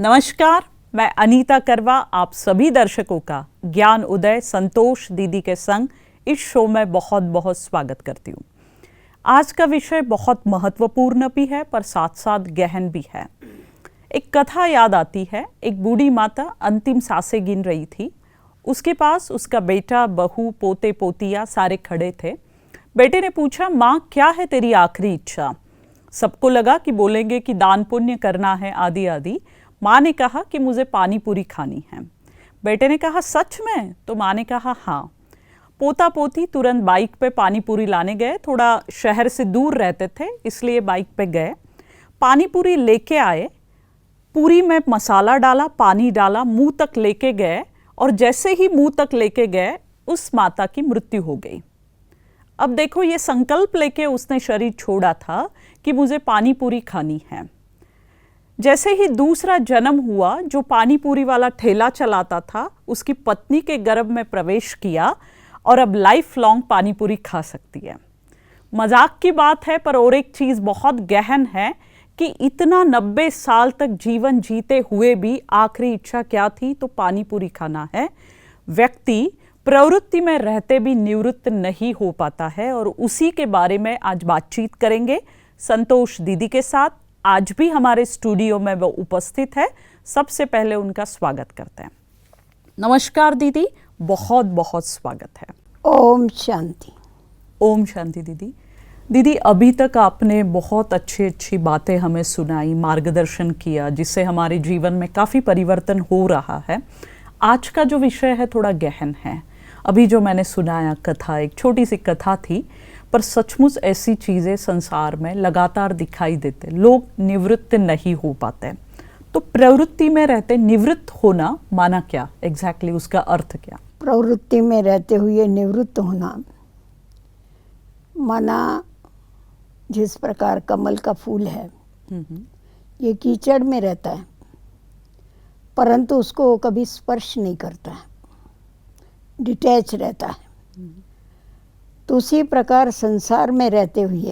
नमस्कार, मैं अनीता करवा आप सभी दर्शकों का ज्ञान उदय संतोष दीदी के संग इस शो में बहुत बहुत स्वागत करती हूँ। आज का विषय बहुत महत्वपूर्ण भी है पर साथ साथ गहन भी है। एक कथा याद आती है। एक बूढ़ी माता अंतिम सांसें गिन रही थी। उसके पास उसका बेटा, बहू, पोते पोतियाँ सारे खड़े थे। बेटे ने पूछा, माँ क्या है तेरी आखिरी इच्छा? सबको लगा कि बोलेंगे कि दान पुण्य करना है आदि आदि। माँ ने कहा कि मुझे पानी पूरी खानी है। बेटे ने कहा, सच में? तो माँ ने कहा, हाँ। पोता पोती तुरंत बाइक पे पानी पूरी लाने गए। थोड़ा शहर से दूर रहते थे इसलिए बाइक पे गए, पानी पूरी लेके आए। पूरी में मसाला डाला, पानी डाला, मुंह तक लेके गए और जैसे ही मुंह तक लेके गए उस माता की मृत्यु हो गई। अब देखो, ये संकल्प लेके उसने शरीर छोड़ा था कि मुझे पानी पूरी खानी है। जैसे ही दूसरा जन्म हुआ, जो पानी पूरी वाला ठेला चलाता था उसकी पत्नी के गर्भ में प्रवेश किया और अब लाइफ लॉन्ग पानी पूरी खा सकती है। मजाक की बात है पर और एक चीज बहुत गहन है कि इतना 90 साल तक जीवन जीते हुए भी आखिरी इच्छा क्या थी? तो पानी पूरी खाना है। व्यक्ति प्रवृत्ति में रहते भी निवृत्त नहीं हो पाता है और उसी के बारे में आज बातचीत करेंगे संतोष दीदी के साथ। आज भी हमारे स्टूडियो में वो उपस्थित है। सबसे पहले उनका स्वागत करते हैं। नमस्कार दीदी, बहुत बहुत स्वागत है। ओम शांति। ओम शांति दीदी। दीदी, अभी तक आपने बहुत अच्छी बातें हमें सुनाई, मार्गदर्शन किया, जिससे हमारे जीवन में काफ़ी परिवर्तन हो रहा है। आज का जो विषय है थोड़ा गहन है। अभी जो मैंने सुनाया कथा, एक छोटी सी कथा थी, पर सचमुच ऐसी चीज़ें संसार में लगातार दिखाई देते। लोग निवृत्त नहीं हो पाते। तो प्रवृत्ति में रहते निवृत्त होना माना क्या? एग्जैक्टली उसका अर्थ क्या? प्रवृत्ति में रहते हुए निवृत्त होना माना जिस प्रकार कमल का फूल है, ये कीचड़ में रहता है परंतु उसको कभी स्पर्श नहीं करता है, डिटैच रहता है। तो उसी प्रकार संसार में रहते हुए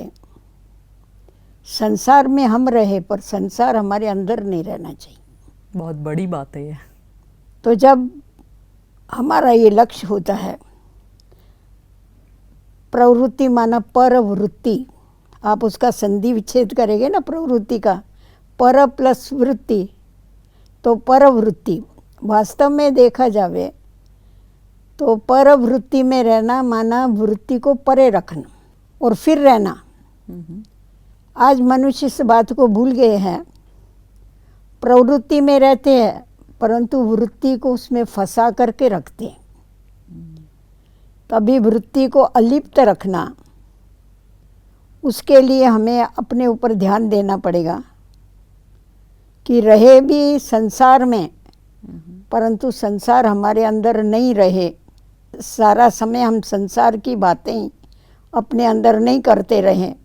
संसार में हम रहे पर संसार हमारे अंदर नहीं रहना चाहिए। बहुत बड़ी बात है ये। तो जब हमारा ये लक्ष्य होता है, प्रवृत्ति माना परवृत्ति, आप उसका संधि विच्छेद करेंगे ना प्रवृत्ति का, पर प्लस वृत्ति तो परवृत्ति। वास्तव में देखा जावे तो परवृत्ति में रहना माना वृत्ति को परे रखना और फिर रहना। आज मनुष्य इस बात को भूल गए हैं। प्रवृत्ति में रहते हैं परंतु वृत्ति को उसमें फंसा करके रखते हैं। तभी वृत्ति को अलिप्त रखना, उसके लिए हमें अपने ऊपर ध्यान देना पड़ेगा कि रहे भी संसार में परंतु संसार हमारे अंदर नहीं रहे। सारा समय हम संसार की बातें अपने अंदर नहीं करते रहें।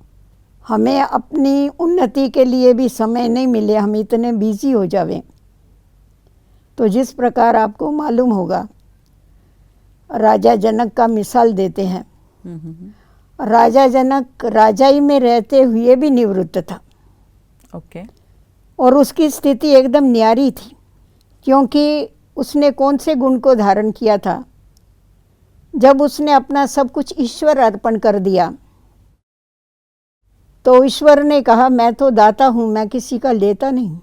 हमें अपनी उन्नति के लिए भी समय नहीं मिले, हम इतने बिजी हो जावें। तो जिस प्रकार आपको मालूम होगा, राजा जनक का मिसाल देते हैं। राजा जनक राजाई में रहते हुए भी निवृत्त था। ओके। और उसकी स्थिति एकदम न्यारी थी, क्योंकि उसने कौन से गुण को धारण किया था? जब उसने अपना सब कुछ ईश्वर अर्पण कर दिया तो ईश्वर ने कहा, मैं तो दाता हूँ, मैं किसी का लेता नहीं।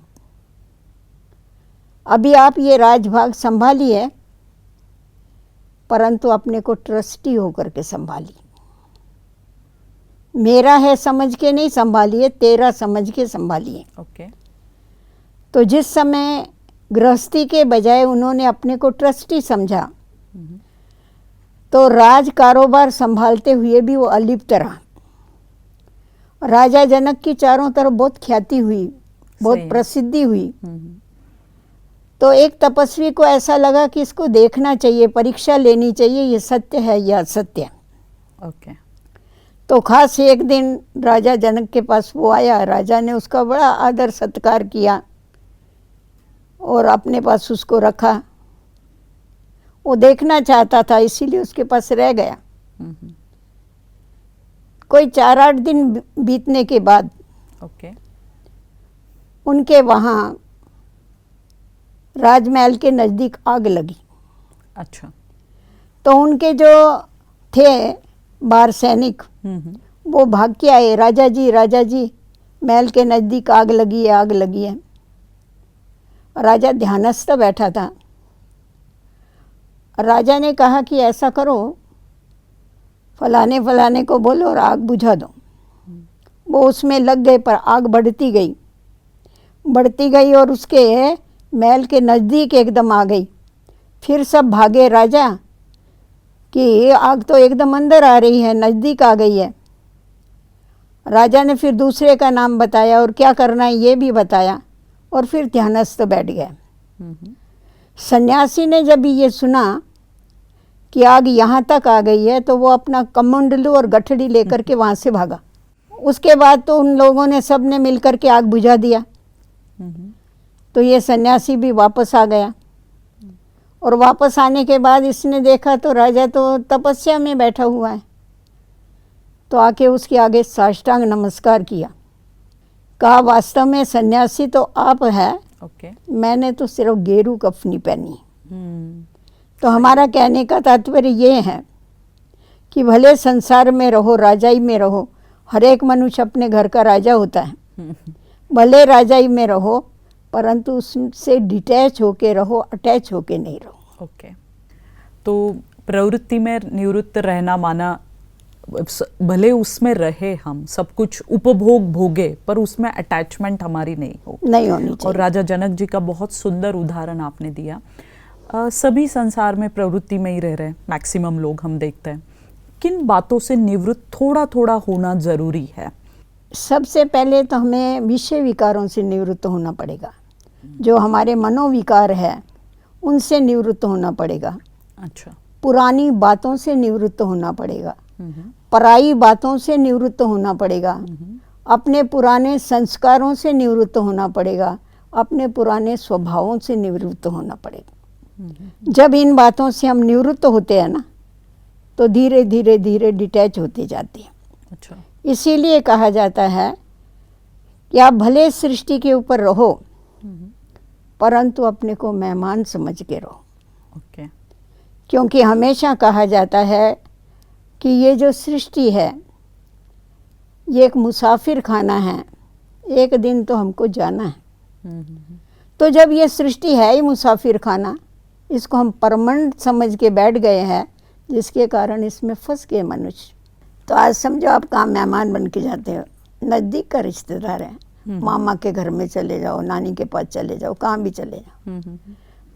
अभी आप ये राजभाग संभालिए परंतु अपने को ट्रस्टी होकर के संभालिए। मेरा है समझ के नहीं संभालिए, तेरा समझ के संभालिए। ओके। तो जिस समय गृहस्थी के बजाय उन्होंने अपने को ट्रस्टी समझा तो राज कारोबार संभालते हुए भी वो अलिप्त रहा। राजा जनक की चारों तरफ बहुत ख्याति हुई, बहुत प्रसिद्धि हुई। तो एक तपस्वी को ऐसा लगा कि इसको देखना चाहिए, परीक्षा लेनी चाहिए, ये सत्य है या असत्य। ओके। तो खास एक दिन राजा जनक के पास वो आया। राजा ने उसका बड़ा आदर सत्कार किया और अपने पास उसको रखा। वो देखना चाहता था इसीलिए उसके पास रह गया। कोई 4-8 दिन बीतने के बाद ओके। उनके वहाँ राजमहल के नज़दीक आग लगी। अच्छा। तो उनके जो थे बाहर सैनिक, वो भाग के आए, राजा जी महल के नज़दीक आग लगी है, आग लगी है। राजा ध्यानस्थ बैठा था। राजा ने कहा कि ऐसा करो, फलाने फलाने को बोलो और आग बुझा दो। वो उसमें लग गए, पर आग बढ़ती गई और उसके महल के नज़दीक एकदम आ गई। फिर सब भागे राजा कि आग तो एकदम अंदर आ रही है, नज़दीक आ गई है। राजा ने फिर दूसरे का नाम बताया और क्या करना है ये भी बताया, और फिर ध्यानस्थ बैठ गया। सन्यासी ने जब ये सुना कि आग यहाँ तक आ गई है, तो वो अपना कमंडलू और गठड़ी लेकर के वहाँ से भागा। उसके बाद तो उन लोगों ने सब ने मिलकर के आग बुझा दिया। तो ये सन्यासी भी वापस आ गया, और वापस आने के बाद इसने देखा तो राजा तो तपस्या में बैठा हुआ है। तो आके उसके आगे साष्टांग नमस्कार किया, कहा वास्तव में सन्यासी तो आप है, मैंने तो सिर्फ गेरू कफनी पहनी। तो हमारा कहने का तात्पर्य ये है कि भले संसार में रहो, राजाई में रहो, हर एक मनुष्य अपने घर का राजा होता है। भले राजाई में रहो, परंतु उससे डिटैच होके रहो, अटैच होके नहीं रहो। ओके। तो प्रवृत्ति में निवृत्त रहना माना भले उसमें रहे, हम सब कुछ उपभोग भोगे, पर उसमें अटैचमेंट हमारी नहीं होनी चाहिए। और राजा जनक जी का बहुत सुंदर उदाहरण आपने दिया। सभी संसार में प्रवृत्ति में ही रह रहे मैक्सिमम लोग, हम देखते हैं। किन बातों से निवृत्त थोड़ा थोड़ा होना जरूरी है? सबसे पहले तो हमें विषय विकारों से निवृत्त होना पड़ेगा। जो हमारे मनोविकार है उनसे निवृत्त होना पड़ेगा। अच्छा। पुरानी बातों से निवृत्त होना पड़ेगा, पराई बातों से निवृत्त होना पड़ेगा, अपने पुराने संस्कारों से निवृत्त होना पड़ेगा, अपने पुराने स्वभावों से निवृत्त होना पड़ेगा। जब इन बातों से हम निवृत्त होते हैं ना, तो धीरे धीरे धीरे डिटैच होते जाते हैं। अच्छा। इसीलिए कहा जाता है कि आप भले सृष्टि के ऊपर रहो, परंतु अपने को मेहमान समझ के रहो। ओके। क्योंकि हमेशा कहा जाता है कि ये जो सृष्टि है ये एक मुसाफिर खाना है, एक दिन तो हमको जाना है। तो जब ये सृष्टि है ही मुसाफिर खाना, इसको हम परमानेंट समझ के बैठ गए हैं, जिसके कारण इसमें फंस गए मनुष्य। तो आज समझो आप कहाँ मेहमान बन के जाते हो, नज़दीक का रिश्तेदार है, मामा के घर में चले जाओ, नानी के पास चले जाओ, कहाँ भी चले जाओ,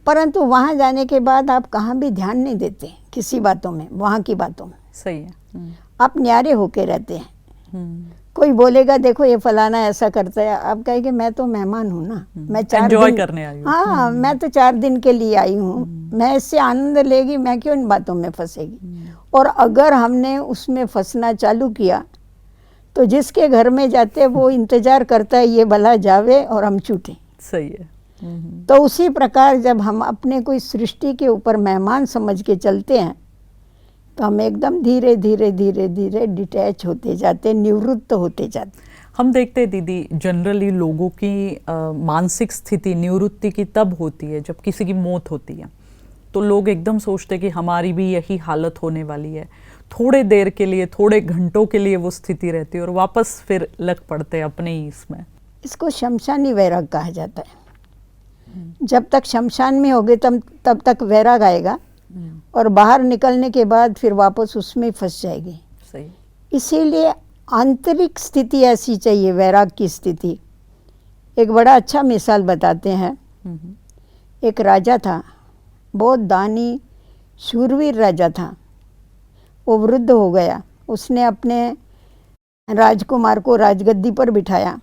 परंतु वहाँ जाने के बाद आप कहाँ भी ध्यान नहीं देते किसी बातों में, वहाँ की बातों में। सही है। आप न्यारे होके रहते हैं। कोई बोलेगा देखो ये फलाना ऐसा करता है, आप कहेंगे मैं तो मेहमान हूँ ना, मैं 4 दिन करने आई हूँ। हाँ, मैं तो 4 दिन के लिए आई हूँ, मैं इससे आनंद लेगी, मैं क्यों इन बातों में फंसेगी। और अगर हमने उसमें फंसना चालू किया तो जिसके घर में जाते वो इंतजार करता है ये भला जावे और हम छूटें। सही है। तो उसी प्रकार जब हम अपने कोई सृष्टि के ऊपर मेहमान समझ के चलते हैं, तो हम एकदम धीरे धीरे धीरे धीरे डिटैच होते जाते, निवृत्त होते जाते। हम देखते हैं दीदी, जनरली लोगों की मानसिक स्थिति निवृत्ति की तब होती है जब किसी की मौत होती है। तो लोग एकदम सोचते कि हमारी भी यही हालत होने वाली है। थोड़े देर के लिए, थोड़े घंटों के लिए वो स्थिति रहती है और वापस फिर लग पड़ते हैं अपने ही इसमें। इसको शमशानी वैराग कहा जाता है। जब तक शमशान में होगे तब तक वैराग आएगा, और बाहर निकलने के बाद फिर वापस उसमें फंस जाएगी। सही। इसीलिए आंतरिक स्थिति ऐसी चाहिए, वैराग की स्थिति। एक बड़ा अच्छा मिसाल बताते हैं। एक राजा था, बहुत दानी शूरवीर राजा था। वो वृद्ध हो गया। उसने अपने राजकुमार को राजगद्दी पर बिठाया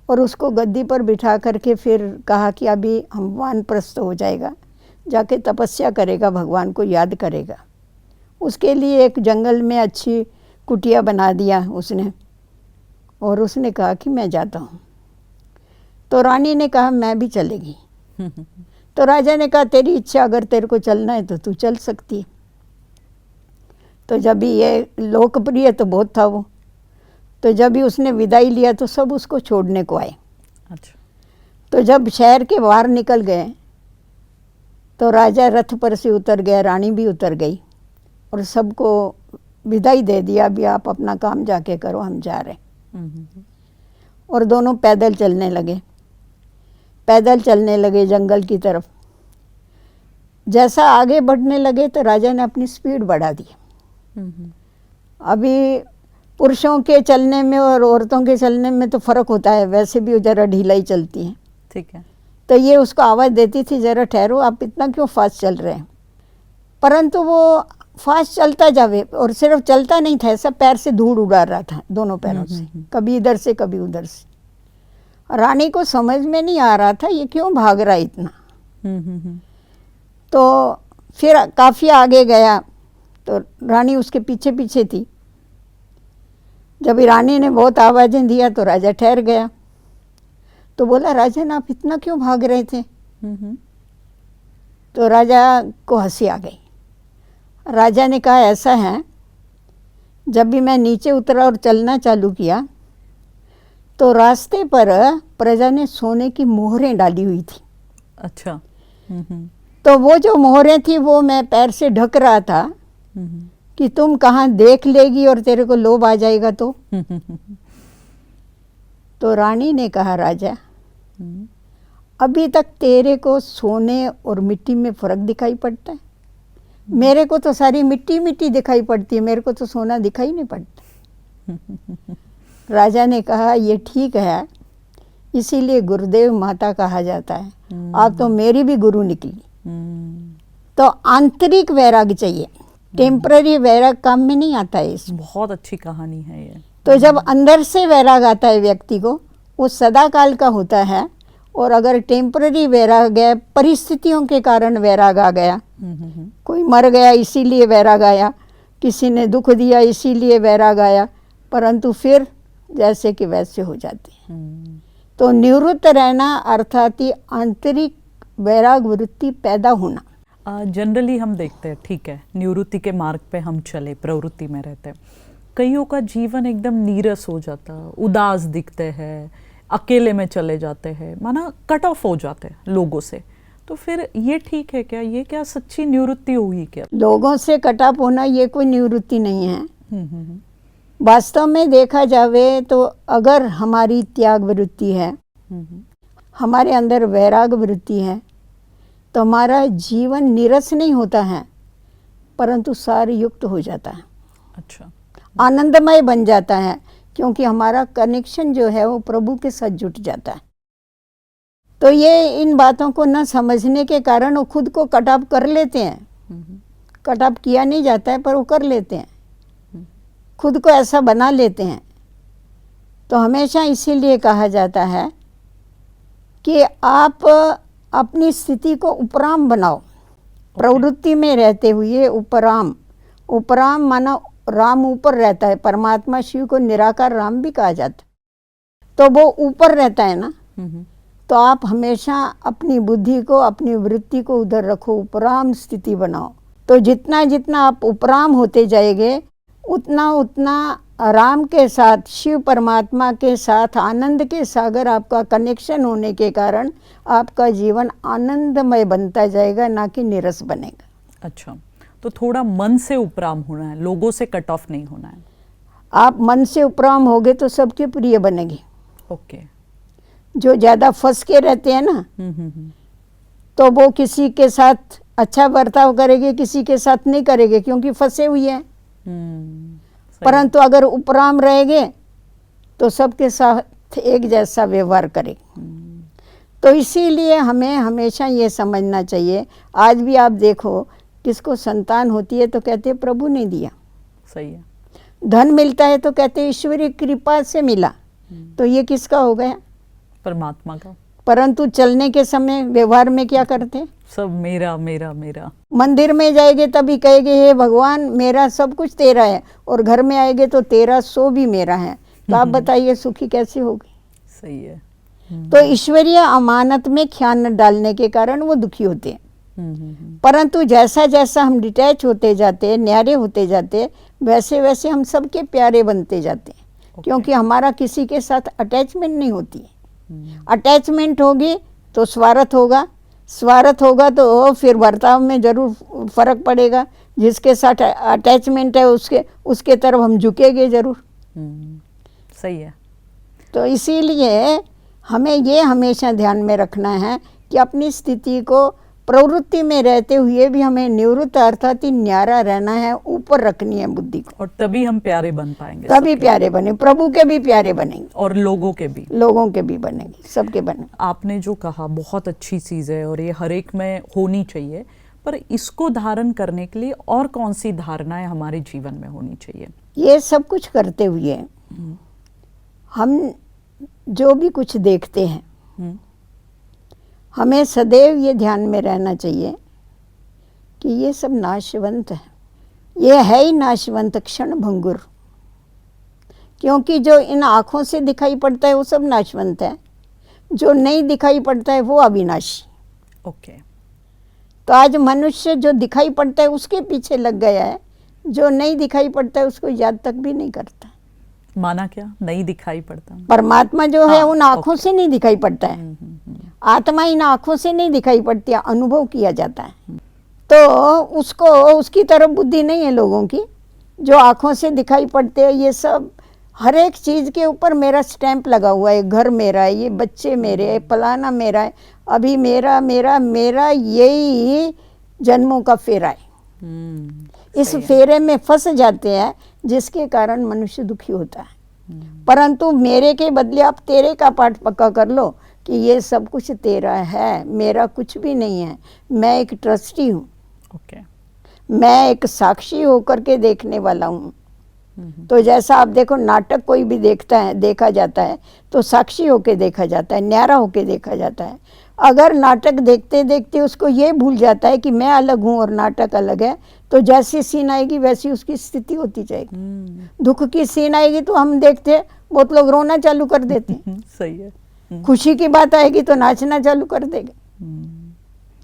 और उसको गद्दी पर बिठा करके फिर कहा कि अभी हम वानप्रस्थ हो जाएगा, जाके तपस्या करेगा, भगवान को याद करेगा। उसके लिए एक जंगल में अच्छी कुटिया बना दिया उसने, और उसने कहा कि मैं जाता हूँ। तो रानी ने कहा मैं भी चलेगी। तो राजा ने कहा तेरी इच्छा, अगर तेरे को चलना है तो तू चल सकती है। तो जब भी ये लोकप्रिय तो बहुत था वो, तो जब भी उसने विदाई लिया तो सब उसको छोड़ने को आए। अच्छा। तो जब शहर के बाहर निकल गए तो राजा रथ पर से उतर गया, रानी भी उतर गई और सबको विदाई दे दिया, अभी आप अपना काम जाके करो, हम जा रहे हैं। और दोनों पैदल चलने लगे जंगल की तरफ। जैसा आगे बढ़ने लगे तो राजा ने अपनी स्पीड बढ़ा दी। अभी पुरुषों के चलने में और औरतों के चलने में तो फर्क होता है, वैसे भी जरा ढीला ही चलती हैं। ठीक है। तो ये उसको आवाज़ देती थी, जरा ठहरो, आप इतना क्यों फास्ट चल रहे हैं। परंतु वो फास्ट चलता जावे, और सिर्फ चलता नहीं था, ऐसा पैर से धूल उड़ा रहा था दोनों पैरों से, कभी इधर से कभी उधर से। रानी को समझ में नहीं आ रहा था ये क्यों भाग रहा है इतना। तो फिर काफ़ी आगे गया तो रानी उसके पीछे पीछे थी। जब रानी ने बहुत आवाज़ें दिया तो राजा ठहर गया। तो बोला, राजन आप इतना क्यों भाग रहे थे। तो राजा को हंसी आ गई। राजा ने कहा, ऐसा है, जब भी मैं नीचे उतरा और चलना चालू किया तो रास्ते पर प्रजा ने सोने की मोहरें डाली हुई थी। अच्छा। तो वो जो मोहरें थी वो मैं पैर से ढक रहा था कि तुम कहाँ देख लेगी और तेरे को लोभ आ जाएगा तो। तो रानी ने कहा, राजा अभी तक तेरे को सोने और मिट्टी में फर्क दिखाई पड़ता है, मेरे को तो सारी मिट्टी मिट्टी दिखाई पड़ती है, मेरे को तो सोना दिखाई नहीं पड़ता। राजा ने कहा, ये ठीक है, इसीलिए गुरुदेव माता कहा जाता है, आप तो मेरी भी गुरु निकली। तो आंतरिक वैराग्य चाहिए, टेम्पररी वैराग काम में नहीं आता है इसमें। बहुत अच्छी कहानी है ये। तो जब अंदर से वैराग आता है व्यक्ति को, वो सदा काल का होता है। और अगर टेम्पररी वैराग है, परिस्थितियों के कारण वैराग आ गया, कोई मर गया इसीलिए वैराग आया, किसी ने दुख दिया इसीलिए वैराग आया, परंतु फिर जैसे कि वैसे हो जाते हैं। तो निवृत्त रहना अर्थात ही आंतरिक वैराग वृत्ति पैदा होना। जनरली हम देखते हैं, ठीक है, निवृत्ति के मार्ग पे हम चले, प्रवृत्ति में रहते हैं, कईयों का जीवन एकदम नीरस हो जाता, उदास दिखते हैं, अकेले में चले जाते हैं, माना कट ऑफ हो जाते हैं लोगों से। तो फिर ये ठीक है क्या? ये क्या सच्ची निवृत्ति हुई क्या? लोगों से कट ऑफ होना ये कोई निवृत्ति नहीं है। वास्तव में देखा जावे तो अगर हमारी त्याग वृत्ति है, हमारे अंदर वैराग वृत्ति है, तो हमारा जीवन नीरस नहीं होता है, परंतु सार युक्त हो जाता है। अच्छा। आनंदमय बन जाता है, क्योंकि हमारा कनेक्शन जो है वो प्रभु के साथ जुट जाता है। तो ये इन बातों को न समझने के कारण वो खुद को कट ऑफ कर लेते हैं। कट ऑफ किया नहीं जाता है पर वो कर लेते हैं, खुद को ऐसा बना लेते हैं। तो हमेशा इसीलिए कहा जाता है कि आप अपनी स्थिति को उपराम बनाओ। प्रवृत्ति में रहते हुए उपराम, उपराम माना राम ऊपर रहता है, परमात्मा शिव को निराकार राम भी कहा जाता है, तो वो ऊपर रहता है ना। तो आप हमेशा अपनी बुद्धि को, अपनी वृत्ति को उधर रखो, उपराम स्थिति बनाओ। तो जितना जितना आप उपराम होते जाएंगे, उतना उतना राम के साथ, शिव परमात्मा के साथ, आनंद के सागर आपका कनेक्शन होने के कारण आपका जीवन आनंदमय बनता जाएगा, ना कि नीरस बनेगा। अच्छा, तो थोड़ा मन से उपराम होना है, लोगों से कट ऑफ नहीं होना है। आप मन से उपराम होगे तो सबके प्रिय बनेंगे। ओके। जो ज़्यादा फंस के रहते हैं ना, तो वो किसी के साथ अच्छा बर्ताव करेंगे, किसी के साथ नहीं करेंगे, क्योंकि फंसे हुए हैं। परंतु अगर उपराम रहेंगे तो सबके साथ एक जैसा व्यवहार करेंगे। तो इसीलिए हमें हमेशा ये समझना चाहिए। आज भी आप देखो, किसको संतान होती है तो कहते हैं प्रभु ने दिया। सही है। धन मिलता है तो कहते हैं ईश्वरीय कृपा से मिला। तो ये किसका हो गया? परमात्मा का। परंतु चलने के समय व्यवहार में क्या करते? सब मेरा मेरा मेरा। मंदिर में जाएंगे तभी कहेंगे हे भगवान मेरा सब कुछ तेरा है, और घर में आएंगे तो तेरा सो भी मेरा है। तो आप बताइए सुखी कैसे होगी? सही है। तो ईश्वरीय अमानत में ख्याल डालने के कारण वो दुखी होते हैं। परंतु जैसा जैसा हम डिटैच होते जाते, न्यारे होते जाते, वैसे वैसे हम सबके प्यारे बनते जाते हैं। क्योंकि हमारा किसी के साथ अटैचमेंट नहीं होती है। अटैचमेंट होगी तो स्वार्थ होगा, स्वार्थ होगा तो फिर बर्ताव में जरूर फर्क पड़ेगा। जिसके साथ अटैचमेंट है उसके तरफ हम झुकेंगे जरूर। सही है। तो इसीलिए हमें ये हमेशा ध्यान में रखना है कि अपनी स्थिति को प्रवृत्ति में रहते हुए भी हमें निवृत्त अर्थात ही न्यारा रहना है, ऊपर रखनी है बुद्धि को। और तभी हम प्यारे बन पाएंगे, तभी प्यारे बने, प्रभु के भी प्यारे बनेंगे और लोगों के भी बनेंगे, सबके बनेंगे। आपने जो कहा बहुत अच्छी चीज़ है और ये हर एक में होनी चाहिए, पर इसको धारण करने के लिए और कौन सी धारणाएं हमारे जीवन में होनी चाहिए? ये सब कुछ करते हुए हम जो भी कुछ देखते हैं हमें सदैव ये ध्यान में रहना चाहिए कि ये सब नाशवंत है। ये है ही नाशवंत, क्षण भंगुर। क्योंकि जो इन आँखों से दिखाई पड़ता है वो सब नाशवंत है, जो नहीं दिखाई पड़ता है वो अविनाशी। ओके। तो आज मनुष्य जो दिखाई पड़ता है उसके पीछे लग गया है, जो नहीं दिखाई पड़ता है उसको याद तक भी नहीं करता। माना क्या नहीं दिखाई पड़ता? परमात्मा जो है उन आँखों से नहीं दिखाई पड़ता है, आत्मा इन आँखों से नहीं दिखाई पड़ती है, अनुभव किया जाता है। तो उसको उसकी तरफ बुद्धि नहीं है लोगों की। जो आँखों से दिखाई पड़ते हैं ये सब, हर एक चीज़ के ऊपर मेरा स्टैंप लगा हुआ है। घर मेरा है, ये बच्चे मेरे है, फलाना मेरा है, अभी मेरा मेरा मेरा यही जन्मों का फेरा है। इस फेरे में फंस जाते हैं जिसके कारण मनुष्य दुखी होता है। परंतु मेरे के बदले आप तेरे का पाठ पक्का कर लो कि ये सब कुछ तेरा है, मेरा कुछ भी नहीं है। मैं एक ट्रस्टी हूँ। ओके। मैं एक साक्षी होकर के देखने वाला हूँ। तो जैसा आप देखो, नाटक कोई भी देखा जाता है तो साक्षी होके देखा जाता है, न्यारा होके देखा जाता है। अगर नाटक देखते देखते उसको ये भूल जाता है कि मैं अलग हूँ और नाटक अलग है, तो जैसी सीन आएगी वैसी उसकी स्थिति होती जाएगी। दुख की सीन आएगी तो हम देखते हैं बहुत लोग रोना चालू कर देते हैं। सही है। खुशी की बात आएगी तो नाचना चालू कर देंगे।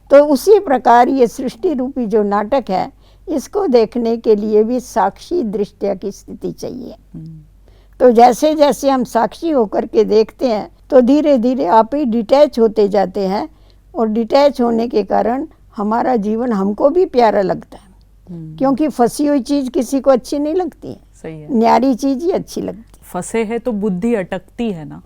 तो उसी प्रकार ये सृष्टि रूपी जो नाटक है, इसको देखने के लिए भी साक्षी दृष्टि की स्थिति चाहिए। तो जैसे जैसे हम साक्षी होकर के देखते हैं तो धीरे धीरे आप ही डिटैच होते जाते हैं, और डिटैच होने के कारण हमारा जीवन हमको भी प्यारा लगता है। क्योंकि फंसी हुई चीज किसी को अच्छी नहीं लगती है। सही है। न्यारी चीज ही अच्छी लगती है। फंसे है तो बुद्धि अटकती है ना,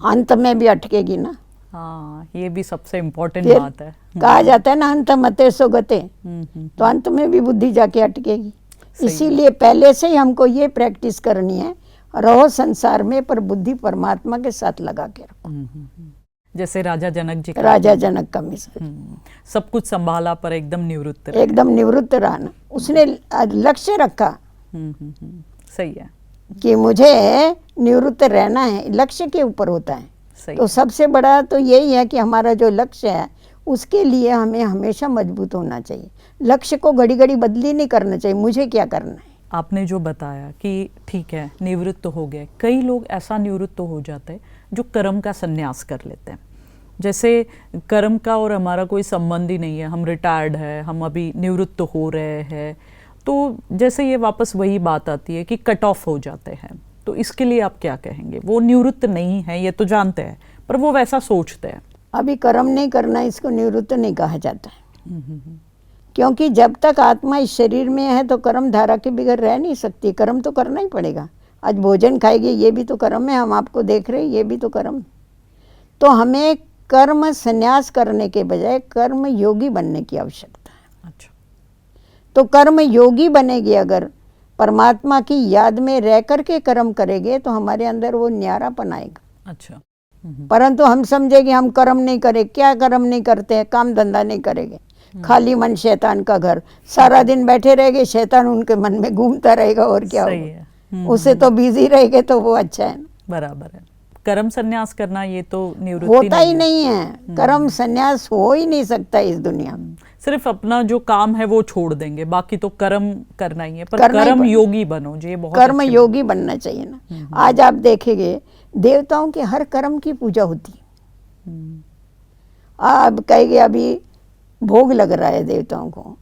अंत में भी अटकेगी ना। हाँ, ये भी सबसे इम्पोर्टेंट फिर बात है। कहा जाता है ना, अंत मते सो गते। तो अंत में भी बुद्धि जाके अटकेगी। इसीलिए पहले से ही हमको ये प्रैक्टिस करनी है, रहो संसार में पर बुद्धि परमात्मा के साथ लगा के रखो। जैसे राजा जनक जी राजा जनक का मिसाल, सब कुछ संभाला पर एकदम निवृत्त एकदम निवृत्त रहना। उसने लक्ष्य रखा सही है कि मुझे निवृत्त रहना है, लक्ष्य के ऊपर होता है। सही तो सबसे बड़ा तो यही है कि हमारा जो लक्ष्य है उसके लिए हमें हमेशा मजबूत होना चाहिए। लक्ष्य को घड़ी घड़ी बदली नहीं करना चाहिए, मुझे क्या करना है। आपने जो बताया कि ठीक है निवृत्त हो गए, कई लोग ऐसा निवृत्त हो जाते हैं जो कर्म का संन्यास कर लेते हैं। जैसे कर्म का और हमारा कोई संबंध ही नहीं है, हम रिटायर्ड है, हम अभी निवृत्त हो रहे हैं, तो जैसे ये वापस वही बात आती है कि कट ऑफ हो जाते हैं। तो इसके लिए आप क्या कहेंगे? वो निवृत्त नहीं है ये तो जानते हैं, पर वो वैसा सोचते हैं। अभी कर्म नहीं करना, इसको निवृत्त नहीं कहा जाता है। क्योंकि जब तक आत्मा इस शरीर में है तो कर्म धारा के बगैर रह नहीं सकती। कर्म तो करना ही पड़ेगा। आज भोजन खाएगी, ये भी तो कर्म है। हम आपको देख रहे हैं, ये भी तो कर्म है। तो हमें कर्म संन्यास करने के बजाय कर्म योगी बनने की आवश्यकता है। अच्छा। तो कर्म योगी बनेगी अगर, परमात्मा की याद में रह करके कर्म करेंगे तो हमारे अंदर वो न्यारापन आएगा। अच्छा। परंतु हम समझेंगे हम कर्म नहीं करें, क्या कर्म नहीं करते हैं, काम धंधा नहीं करेंगे, खाली मन शैतान का घर, सारा दिन बैठे रहेंगे, शैतान उनके मन में घूमता रहेगा, और क्या होगा। उसे तो बिजी रहेंगे तो वो अच्छा है। बराबर है। कर्म संन्यास करना ये तो निवृत्ति होता ही नहीं है। कर्म संन्यास हो ही नहीं सकता इस दुनिया में। सिर्फ अपना जो काम है वो छोड़ देंगे, बाकी तो कर्म करना ही है। पर कर्म योगी बनो, ये बहुत कर्म योगी बनना चाहिए ना। आज आप देखेंगे देवताओं के हर कर्म की पूजा होती है। अब कहेंगे अभी भोग लग रहा है देवताओं को,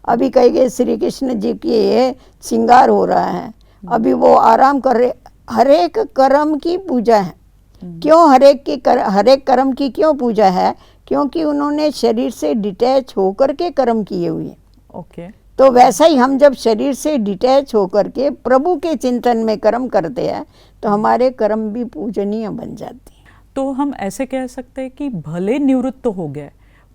अभी कहेंगे श्री कृष्ण जी की श्रृंगार हो रहा है, अभी वो आराम कर रहे। हर एक कर्म की पूजा है। क्यों हर एक कर्म की क्यों पूजा है? क्योंकि उन्होंने शरीर से डिटैच होकर के कर्म किए हुए हैं। ओके। तो वैसा ही हम जब शरीर से डिटैच होकर के प्रभु के चिंतन में कर्म करते हैं तो हमारे कर्म भी पूजनीय बन जाते हैं। तो हम ऐसे कह सकते हैं कि भले निवृत्त हो गए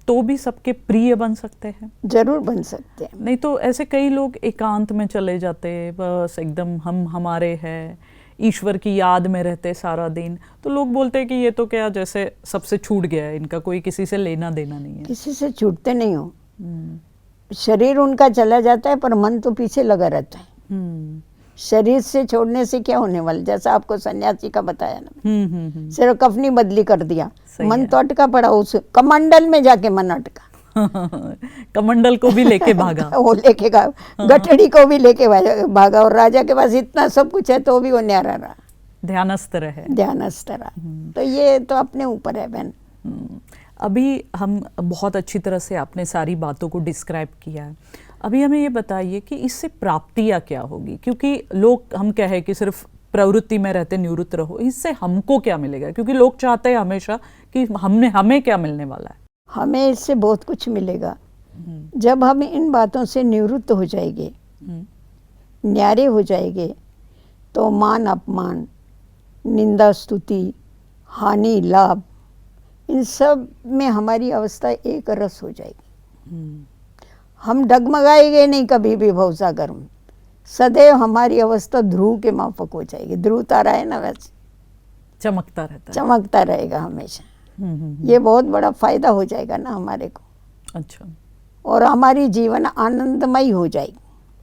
तो भी सबके प्रिय बन सकते हैं? जरूर बन सकते हैं। नहीं तो ऐसे कई लोग एकांत में चले जाते हैं, बस एकदम हम हमारे हैं, ईश्वर की याद में रहते सारा दिन, तो लोग बोलते हैं कि ये तो क्या जैसे सबसे छूट गया है, इनका कोई किसी से लेना देना नहीं है। किसी से छूटते नहीं हो, शरीर उनका चला जाता है पर मन तो पीछे लगा रहता है। शरीर से छोड़ने से क्या होने वाला, जैसा आपको सन्यासी का बताया ना, सिर्फ कफनी बदली कर दिया, मन तो अटका पड़ा, उस कमंडल में जाके मन अटका। कमंडल को भी लेके भागा। वो लेके गठड़ी को भी लेके भागा, और राजा के पास इतना सब कुछ है तो भी वो न्यारा रहा, ध्यानस्थ रहे। ध्यानस्थ रहा। तो ये तो अपने ऊपर है बहन। अभी हम बहुत अच्छी तरह से आपने सारी बातों को डिस्क्राइब किया है। अभी हमें ये बताइए कि इससे प्राप्तियाँ क्या होगी, क्योंकि लोग हम कहें कि सिर्फ प्रवृत्ति में रहते निवृत्त रहो, इससे हमको क्या मिलेगा? क्योंकि लोग चाहते हैं हमेशा कि हमें क्या मिलने वाला है। हमें इससे बहुत कुछ मिलेगा। जब हम इन बातों से निवृत्त हो जाएंगे, न्यारे हो जाएंगे, तो मान अपमान, निंदा स्तुति, हानि लाभ, इन सब में हमारी अवस्था एक रस हो जाएगी। हम डगमगाएंगे नहीं कभी भी भवसागर में, सदैव हमारी अवस्था ध्रुव के माफक हो जाएगी। ध्रुव तारा है ना, वैसे चमकता रहता है, चमकता रहेगा हमेशा। ये बहुत बड़ा फायदा हो जाएगा ना हमारे को। अच्छा। और हमारी जीवन आनंदमय हो जाएगी।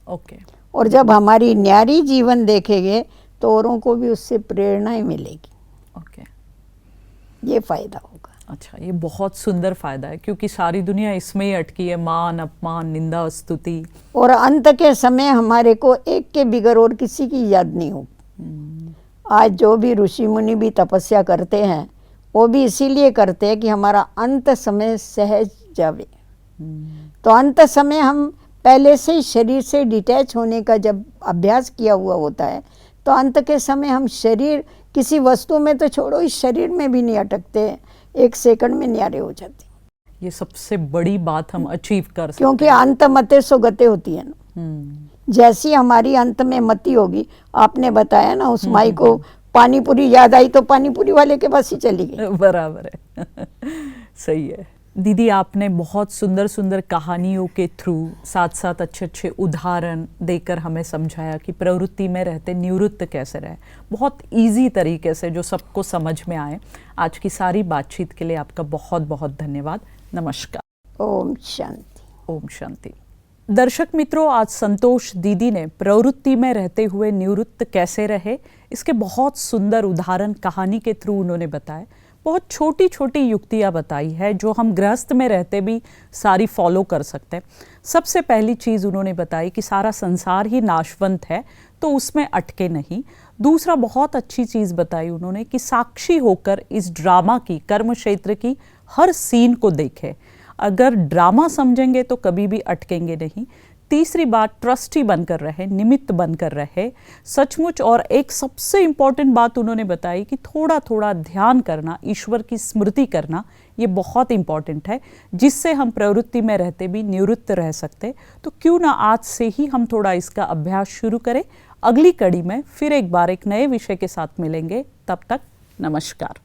ओके। और जब हमारी न्यारी जीवन देखेंगे तो औरों को भी उससे प्रेरणाएं मिलेगी। ओके। ये फायदा होगा। अच्छा, ये बहुत सुंदर फायदा है, क्योंकि सारी दुनिया इसमें ही अटकी है, मान अपमान निंदा स्तुति। और अंत के समय हमारे को एक के बिगर और किसी की याद नहीं होगी। आज जो भी ऋषि मुनि भी तपस्या करते हैं वो भी इसीलिए करते हैं कि हमारा अंत समय सहज जावे। तो अंत समय हम पहले से ही शरीर से डिटैच होने का जब अभ्यास किया हुआ होता है, तो अंत के समय हम शरीर किसी वस्तु में तो छोड़ो, इस शरीर में भी नहीं अटकते, एक सेकंड में न्यारे हो जाते। ये सबसे बड़ी बात हम अचीव कर सकते क्योंकि हैं। अंत मते सो गते होती है ना। जैसी हमारी अंत में मति होगी, आपने बताया ना उस माई को पानी पूरी याद आई तो पानी पूरी वाले के पास ही चली गई। बराबर है। सही है दीदी, आपने बहुत सुंदर सुंदर कहानियों के थ्रू साथ साथ अच्छे अच्छे उदाहरण देकर हमें समझाया कि प्रवृत्ति में रहते निवृत्त कैसे रहे, बहुत इजी तरीके से जो सबको समझ में आए। आज की सारी बातचीत के लिए आपका बहुत बहुत धन्यवाद। नमस्कार। ओम शांति। ओम शांति। दर्शक मित्रों, आज संतोष दीदी ने प्रवृत्ति में रहते हुए निवृत्त कैसे रहे, इसके बहुत सुंदर उदाहरण कहानी के थ्रू उन्होंने बताए। बहुत छोटी छोटी युक्तियाँ बताई है जो हम गृहस्थ में रहते भी सारी फॉलो कर सकते हैं। सबसे पहली चीज़ उन्होंने बताई कि सारा संसार ही नाशवंत है, तो उसमें अटके नहीं। दूसरा बहुत अच्छी चीज़ बताई उन्होंने कि साक्षी होकर इस ड्रामा की, कर्म क्षेत्र की हर सीन को देखें। अगर ड्रामा समझेंगे तो कभी भी अटकेंगे नहीं। तीसरी बात, ट्रस्टी बनकर रहे, निमित्त बनकर रहे सचमुच। और एक सबसे इम्पॉर्टेंट बात उन्होंने बताई कि थोड़ा थोड़ा ध्यान करना, ईश्वर की स्मृति करना, ये बहुत इम्पॉर्टेंट है, जिससे हम प्रवृत्ति में रहते भी निवृत्त रह सकते। तो क्यों ना आज से ही हम थोड़ा इसका अभ्यास शुरू करें। अगली कड़ी में फिर एक बार एक नए विषय के साथ मिलेंगे। तब तक नमस्कार।